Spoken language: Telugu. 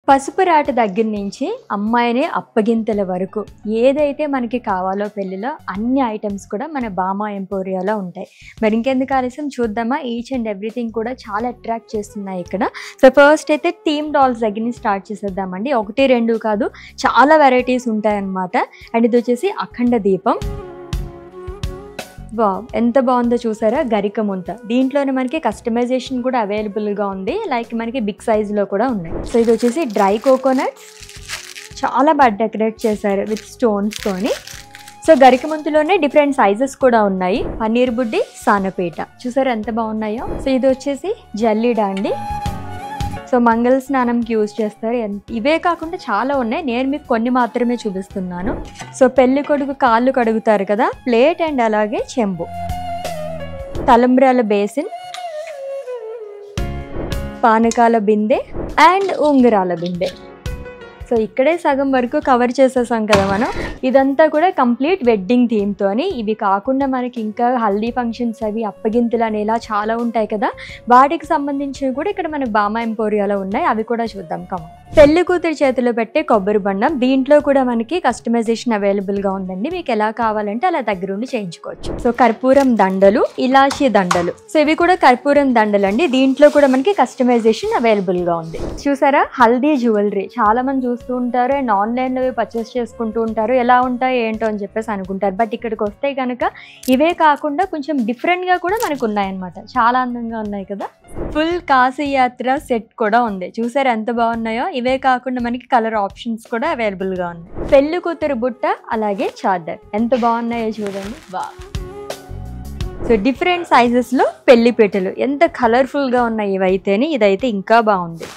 పసుపు రాట దగ్గర నుంచి అమ్మాయిని అప్పగింతల వరకు ఏదైతే మనకి కావాలో పెళ్ళిలో అన్ని ఐటమ్స్ కూడా మన బామా ఎంపోరియాలో ఉంటాయి. మరి ఇంకెందుకు ఆలస్యం చూద్దామా? ఈచ్ అండ్ ఎవ్రీథింగ్ కూడా చాలా అట్రాక్ట్ చేస్తున్నాయి ఇక్కడ. సో ఫస్ట్ అయితే థీమ్ డాల్స్ దగ్గర నుంచి స్టార్ట్ చేసేద్దామండి. 1, 2 కాదు, చాలా వెరైటీస్ ఉంటాయన్నమాట. అండ్ ఇది వచ్చేసి అఖండ దీపం. వావ్, ఎంత బాగుందో చూసారా? గరిక ముంత. దీంట్లోనే మనకి కస్టమైజేషన్ కూడా అవైలబుల్గా ఉంది. లైక్ మనకి బిగ్ సైజులో కూడా ఉన్నాయి. సో ఇది వచ్చేసి డ్రై కోకోనట్స్, చాలా బాగా డెకరేట్ చేశారు విత్ స్టోన్స్తోని. సో గరిక ముంతలోనే డిఫరెంట్ సైజెస్ కూడా ఉన్నాయి. పన్నీర్ బుడ్డి, సానపేట చూసారా ఎంత బాగున్నాయో. సో ఇది వచ్చేసి జల్లీడా అండి. సో మంగళ స్నానంకి యూజ్ చేస్తారు. ఇవే కాకుండా చాలా ఉన్నాయి, నేను మీకు కొన్ని మాత్రమే చూపిస్తున్నాను. సో పెళ్లి కొడుకు కాళ్ళు కడుగుతారు కదా, ప్లేట్ అండ్ అలాగే చెంబు, తలంబ్రాల బేసిన్, పానకాల బిందె అండ్ ఉంగరాల బిందె. సో ఇక్కడే సగం వరకు కవర్ చేసేసాం కదా మనం. ఇదంతా కూడా కంప్లీట్ వెడ్డింగ్ థీమ్తోని. ఇవి కాకుండా మనకి ఇంకా హల్దీ ఫంక్షన్స్ అవి అప్పగింతలు అని ఇలా చాలా ఉంటాయి కదా, వాటికి సంబంధించినవి కూడా ఇక్కడ మనకి బామా ఎంపోరియాలో ఉన్నాయి. అవి కూడా చూద్దాం. కమా పెళ్లి కూతురి చేతిలో పెట్టే కొబ్బరి బండం, దీంట్లో కూడా మనకి కస్టమైజేషన్ అవైలబుల్గా ఉందండి. మీకు ఎలా కావాలంటే అలా దగ్గరుండి చేయించుకోవచ్చు. సో కర్పూరం దండలు, ఇలాచీ దండలు. సో ఇవి కూడా కర్పూరం దండలు అండి. దీంట్లో కూడా మనకి కస్టమైజేషన్ అవైలబుల్గా ఉంది. చూసారా? హల్దీ జ్యువెలరీ చాలా మంది చూస్తూ ఉంటారు అండ్ ఆన్లైన్లో పర్చేస్ చేసుకుంటూ ఉంటారు. ఎలా ఉంటాయి ఏంటో అని చెప్పేసి అనుకుంటారు. బట్ ఇక్కడికి వస్తే కనుక ఇవే కాకుండా కొంచెం డిఫరెంట్గా కూడా మనకు ఉన్నాయన్నమాట. చాలా అందంగా ఉన్నాయి కదా. ఫుల్ కాశీ యాత్ర సెట్ కూడా ఉంది. చూసారు ఎంత బాగున్నాయో. ఇవే కాకుండా మనకి కలర్ ఆప్షన్స్ కూడా అవైలబుల్గా ఉన్నాయి. పెళ్లి కూతురు బుట్ట అలాగే చాదర్ ఎంత బాగున్నాయో చూడండి. సో డిఫరెంట్ సైజెస్లో పెళ్లి పీటలు ఎంత కలర్ఫుల్గా ఉన్నాయి. ఇవైతేనే ఇదైతే ఇంకా బాగుంది.